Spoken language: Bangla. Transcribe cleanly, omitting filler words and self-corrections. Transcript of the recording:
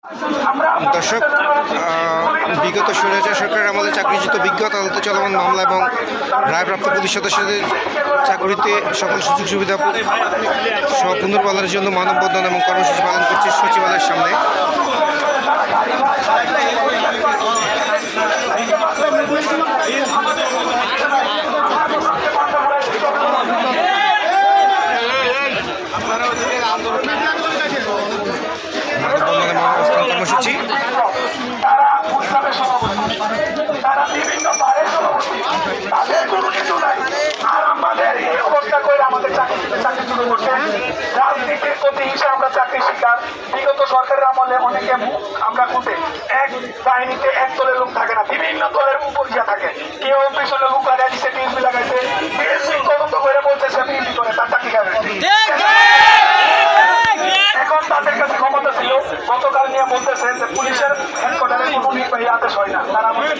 দর্শক, বিগত স্বৈরাচার সরকারের আমলে চাকরিচ্যুত বিজ্ঞ আদালতে চলমান মামলা এবং রায়প্রাপ্ত পুলিশ সদস্যদের চাকরিতে সকল সুযোগ সুবিধা সহ পুনর্বহালের জন্য মানববন্ধন এবং কর্মসূচি পালন করছে সচিবালয়ের সামনে। কর্মসূচি রাজনীতির প্রতি হিসেবে আমরা চাকরি শিকার। বিগত সরকারের আমলে অনেকে আমরা খুঁজে এক বাহিনীতে এক দলের লোক থাকে না, বিভিন্ন দলের উপর থাকে। কেউ পিছনে লোক লাগাই দিচ্ছে, বিএনপি লাগাইছে, বিএনপি তদন্ত করে বলতেছে বিএনপি করে তার চাকরি খাবে। এখন তাদের কাছে ক্ষমতা ছিল, গতকাল নিয়ে বলতেছে যে পুলিশের হেডকোয়ার্টারে কোনো নির্বাহী আদেশ হয় না, তারা আমাদের